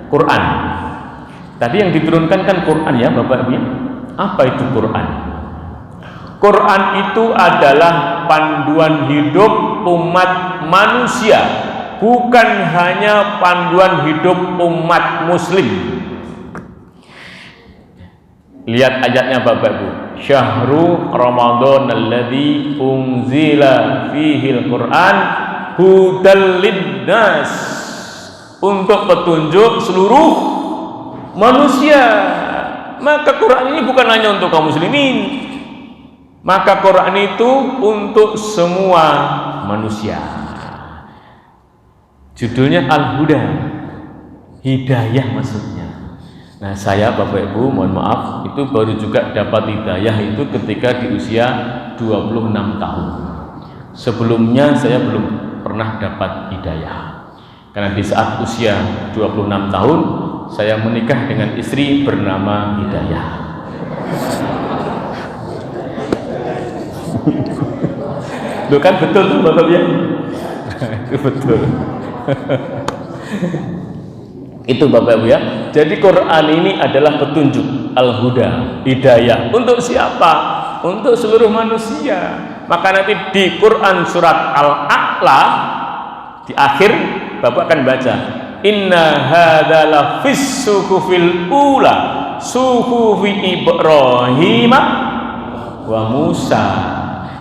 Quran. Tadi yang diturunkan kan Quran ya Bapak Ibu. Apa itu Quran? Quran itu adalah panduan hidup umat manusia, bukan hanya panduan hidup umat muslim. Lihat ayatnya Bapak Ibu. Syahrul Ramadan alladzi unzila fihil Quran hudal linnas, untuk petunjuk seluruh manusia. Maka Quran ini bukan hanya untuk kaum muslimin, maka Quran itu untuk semua manusia. Judulnya Al-Huda, hidayah maksudnya. Nah, saya Bapak Ibu mohon maaf, itu baru juga dapat hidayah itu ketika di usia 26 tahun. Sebelumnya saya belum pernah dapat hidayah. Karena di saat usia 26 tahun saya menikah dengan istri bernama Hidayah. Loh kan betul tuh Bapak ya? Itu betul. Itu Bapak Ibu ya. Jadi Quran ini adalah petunjuk, al-huda, hidayah. Untuk siapa? Untuk seluruh manusia. Maka nanti di Quran surat Al-A'la di akhir Bapak akan baca, inna hadzal fis suhufil ula suhufi Ibrahim wa Musa.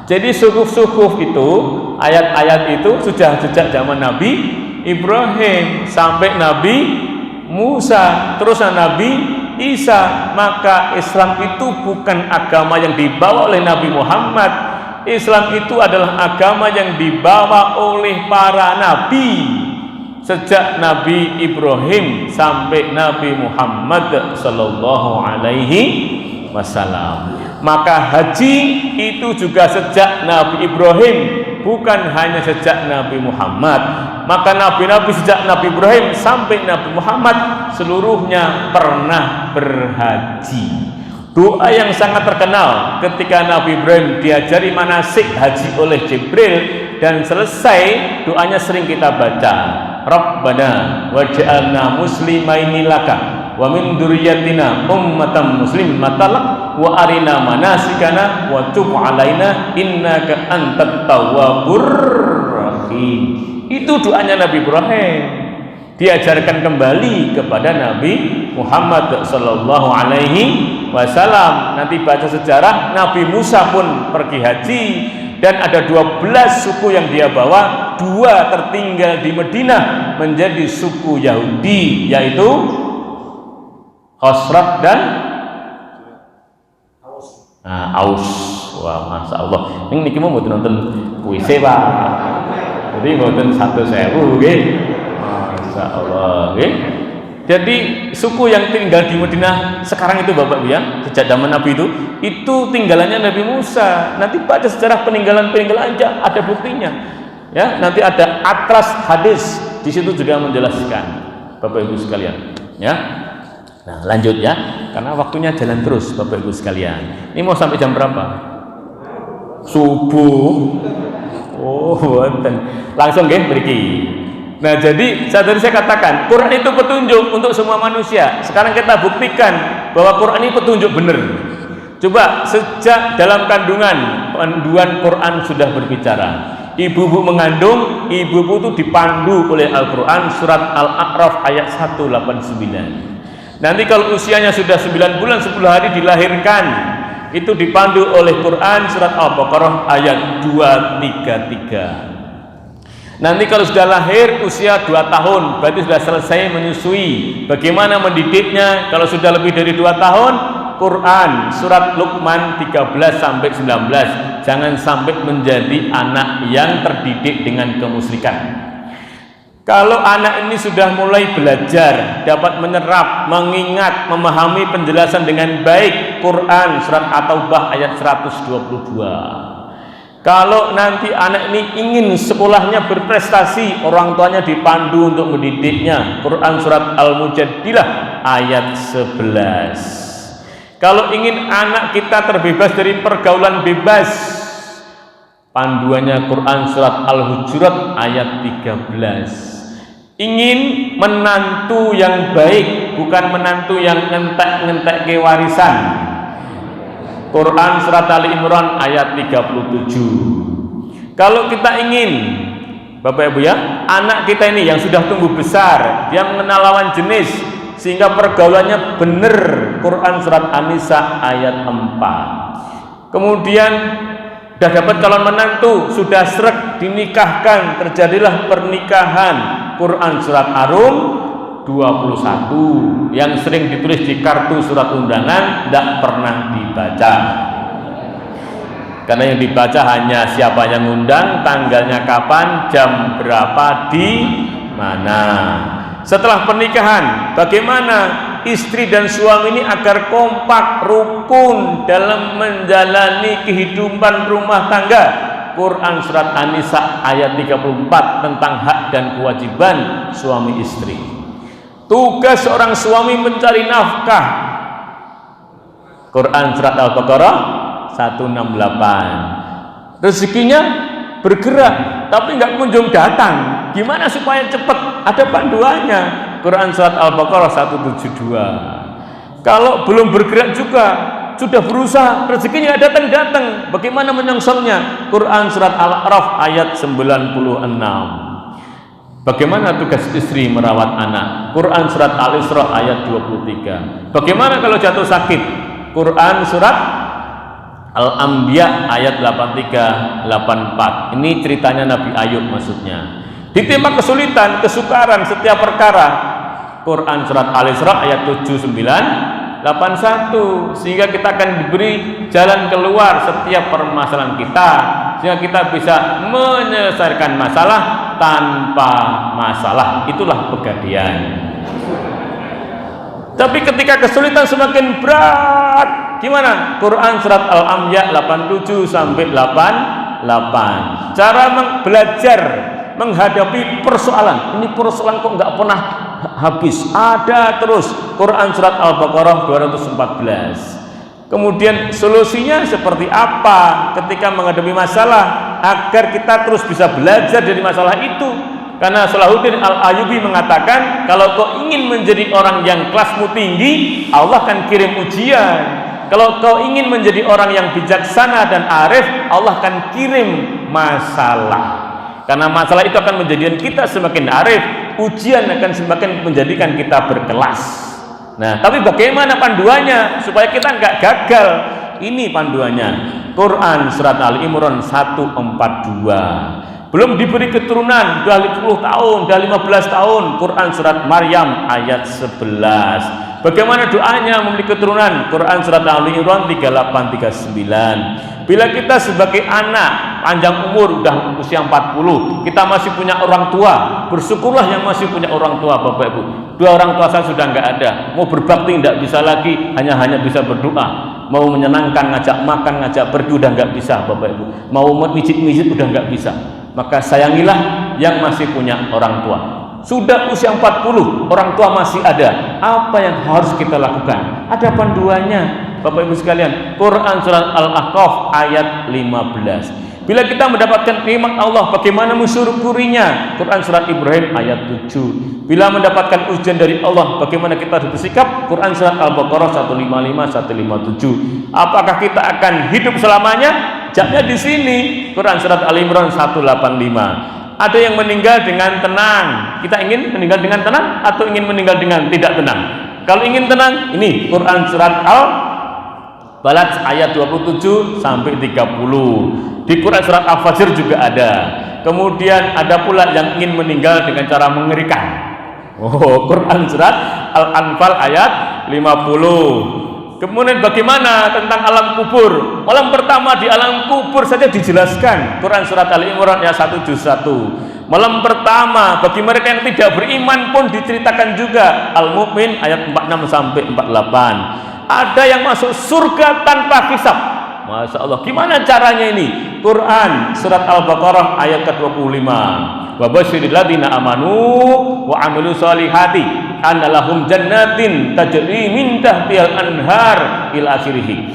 Jadi suhuf-suhuf itu, ayat-ayat itu sudah sejak zaman Nabi Ibrahim sampai Nabi Musa, terus Nabi Isa. Maka Islam itu bukan agama yang dibawa oleh Nabi Muhammad. Islam itu adalah agama yang dibawa oleh para nabi, sejak Nabi Ibrahim sampai Nabi Muhammad sallallahu alaihi wasallam. Maka haji itu juga sejak Nabi Ibrahim, bukan hanya sejak Nabi Muhammad. Maka nabi-nabi sejak Nabi Ibrahim sampai Nabi Muhammad seluruhnya pernah berhaji. Doa yang sangat terkenal ketika Nabi Ibrahim diajari manasik haji oleh Jibril, dan selesai doanya sering kita baca, Rabbana waj'alna muslimaini laka wa min dzurriyyatina ummatan muslimatan lak wa arina manasikana wa tub alaina innaka antat tawwabur rahim. Itu doanya Nabi Ibrahim, diajarkan kembali kepada Nabi Muhammad sallallahu alaihi wasallam. Nanti baca sejarah, Nabi Musa pun pergi haji, dan ada 12 suku yang dia bawa, 2 tertinggal di Madinah menjadi suku Yahudi, yaitu Khosrat dan Aus. Wah, masya Allah. Ini kita mau nonton puisi Pak. Jadi nonton 1.000, masya Allah. Jadi suku yang tinggal di Madinah sekarang itu Bapak Ibu ya, sejak zaman Nabi itu tinggalannya Nabi Musa. Nanti baca sejarah peninggalan aja, ada buktinya. Ya, nanti ada atlas hadis di situ juga menjelaskan Bapak Ibu sekalian. Ya, nah lanjut ya, karena waktunya jalan terus Bapak Ibu sekalian. Ini mau sampai jam berapa? Subuh. Oh, langsung nggih mriki. Nah, jadi tadi saya katakan Quran itu petunjuk untuk semua manusia. Sekarang kita buktikan bahwa Quran ini petunjuk benar. Coba sejak dalam kandungan, panduan Quran sudah berbicara. Ibu-ibu mengandung, ibu-ibu itu dipandu oleh Al-Quran surat Al-A'raf ayat 189. Nanti kalau usianya sudah 9 bulan 10 hari dilahirkan, itu dipandu oleh Quran surat Al-Baqarah ayat 233. Nanti kalau sudah lahir usia 2 tahun, berarti sudah selesai menyusui. Bagaimana mendidiknya? Kalau sudah lebih dari 2 tahun, Quran surat Luqman 13 sampai 19. Jangan sampai menjadi anak yang terdidik dengan kemusyrikan. Kalau anak ini sudah mulai belajar, dapat menyerap, mengingat, memahami penjelasan dengan baik, Quran surat At-Taubah ayat 122. Kalau nanti anak ini ingin sekolahnya berprestasi, orang tuanya dipandu untuk mendidiknya, Quran surat Al-Mujadilah ayat 11. Kalau ingin anak kita terbebas dari pergaulan bebas, panduannya Quran surat Al-Hujurat ayat 13. ingin menantu yang baik, bukan menantu yang ngentek-ngentek ke warisan. Quran surat Ali Imran ayat 37. Kalau kita ingin, Bapak Ibu ya, anak kita ini yang sudah tumbuh besar, dia mengenal lawan jenis sehingga pergaulannya benar, Quran surat An-Nisa ayat 4. Kemudian sudah dapat calon menantu, sudah srek dinikahkan, terjadilah pernikahan, Quran surat Ar-Rum 21 yang sering ditulis di kartu surat undangan, tidak pernah dibaca. Karena yang dibaca hanya siapa yang ngundang, tanggalnya kapan, jam berapa, di mana. Setelah pernikahan, bagaimana istri dan suami ini agar kompak, rukun dalam menjalani kehidupan rumah tangga? Quran surat An-Nisa ayat 34 tentang hak dan kewajiban suami istri. Tugas seorang suami mencari nafkah. Quran surat Al-Baqarah 168. Rezekinya bergerak tapi nggak kunjung datang. Gimana supaya cepat? Ada panduannya. Quran surat Al-Baqarah 172. Kalau belum bergerak juga, sudah berusaha, rezekinya datang-datang, bagaimana menyongsongnya? Quran surat Al-A'raf ayat 96. Bagaimana tugas istri merawat anak? Quran surat Al-Isra ayat 23. Bagaimana kalau jatuh sakit? Quran surat Al-Anbiya ayat 83, 84. Ini ceritanya Nabi Ayub maksudnya. Ditimpa kesulitan, kesukaran setiap perkara. Quran surat Al-Isra ayat 79, 81. Sehingga kita akan diberi jalan keluar setiap permasalahan kita, sehingga kita bisa menyelesaikan masalah tanpa masalah. Itulah Pegadaian. Tapi ketika kesulitan semakin berat, gimana? Quran surat Al-Anbiya 87 sampai 88. Cara belajar menghadapi persoalan. Ini persoalan kok nggak pernah habis, ada terus. Quran surat Al-Baqarah 214. Kemudian solusinya seperti apa ketika menghadapi masalah agar kita terus bisa belajar dari masalah itu? Karena Salahuddin Al-Ayyubi mengatakan, kalau kau ingin menjadi orang yang kelasmu tinggi, Allah akan kirim ujian. Kalau kau ingin menjadi orang yang bijaksana dan arif, Allah akan kirim masalah. Karena masalah itu akan menjadikan kita semakin arif, ujian akan semakin menjadikan kita berkelas. Nah, tapi bagaimana panduannya supaya kita nggak gagal? Ini panduannya. Quran surat Ali Imran 142. Belum diberi keturunan, udah 10 tahun, udah 15 tahun. Quran surat Maryam ayat 11. Bagaimana doanya memiliki keturunan? Quran surat Ali Imran 38, 39. Bila kita sebagai anak panjang umur, udah usia 40, kita masih punya orang tua, bersyukurlah yang masih punya orang tua, Bapak Ibu. Dua orang tua saya sudah nggak ada, mau berbakti nggak bisa lagi, hanya bisa berdoa. Mau menyenangkan, ngajak makan, ngajak pergi udah nggak bisa, Bapak Ibu. Mau mijit-mijit udah nggak bisa. Maka sayangilah yang masih punya orang tua. Sudah usia 40, orang tua masih ada. Apa yang harus kita lakukan? Ada panduannya, Bapak Ibu sekalian. Quran surat Al-Ahqaf ayat 15. Bila kita mendapatkan nikmat Allah, bagaimana mensyukurinya? Quran surat Ibrahim ayat 7. Bila mendapatkan ujian dari Allah, bagaimana kita harus bersikap? Quran surat Al-Baqarah 155, 157. Apakah kita akan hidup selamanya? Jawabnya di sini. Quran surat Al-Imran 185. Ada yang meninggal dengan tenang. Kita ingin meninggal dengan tenang atau ingin meninggal dengan tidak tenang? Kalau ingin tenang, ini Quran surat Al-Balad ayat 27 sampai 30. Di Quran surat Al-Fajr juga ada. Kemudian ada pula yang ingin meninggal dengan cara mengerikan. Quran surat Al-Anfal ayat 50. Kemudian bagaimana tentang alam kubur? Malam pertama di alam kubur saja dijelaskan. Quran surat Al-Imran ayat 171. Malam pertama bagi mereka yang tidak beriman pun diceritakan juga. Al-Mu'min ayat 46 sampai 48. Ada yang masuk surga tanpa hisab. Masya Allah, gimana caranya ini? Quran surat Al-Baqarah ayat ke-25. Wa basyiril ladzina amanu wa amilu sholihati anna lahum jannatin tajri min tahtihal anhar ila akhirih.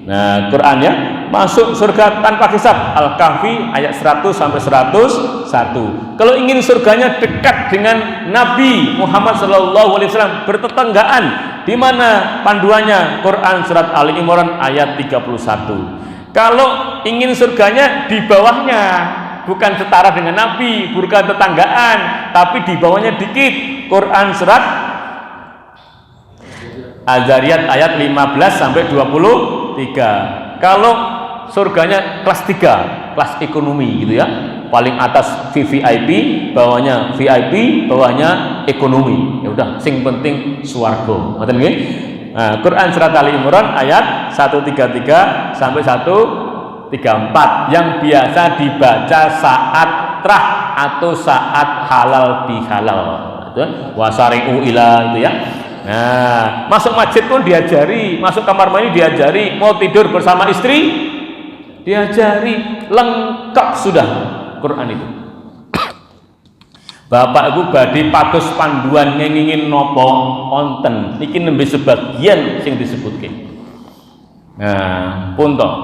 Nah, Quran ya. masuk surga tanpa hisab. Al-Kahfi ayat 100 sampai 101. Kalau ingin surganya dekat dengan Nabi Muhammad SAW, bertetanggaan, di mana panduannya? Quran surat Ali Imran ayat 31. Kalau ingin surganya di bawahnya, bukan setara dengan Nabi, bukan tetanggaan, tapi di bawahnya dikit. Quran surat Az-Zariyat ayat 15 sampai 23. Kalau surganya kelas 3, kelas ekonomi gitu ya. Paling atas VVIP, bawahnya VIP, bawahnya ekonomi. Ya udah, sing penting swarga. Ngoten nggih. Nah, Quran surat Ali Imran ayat 133 sampai 134 yang biasa dibaca saat trah atau saat halal bihalal. Wasari'u ila itu ya. Nah, masuk masjid pun diajari, masuk kamar mandi diajari, mau tidur bersama istri diajari, lengkap sudah Quran itu. Bapak Ibu badhe pados panduan ngengingin nopo onten iki nembe sebagian sing disebutke. Nah, pun to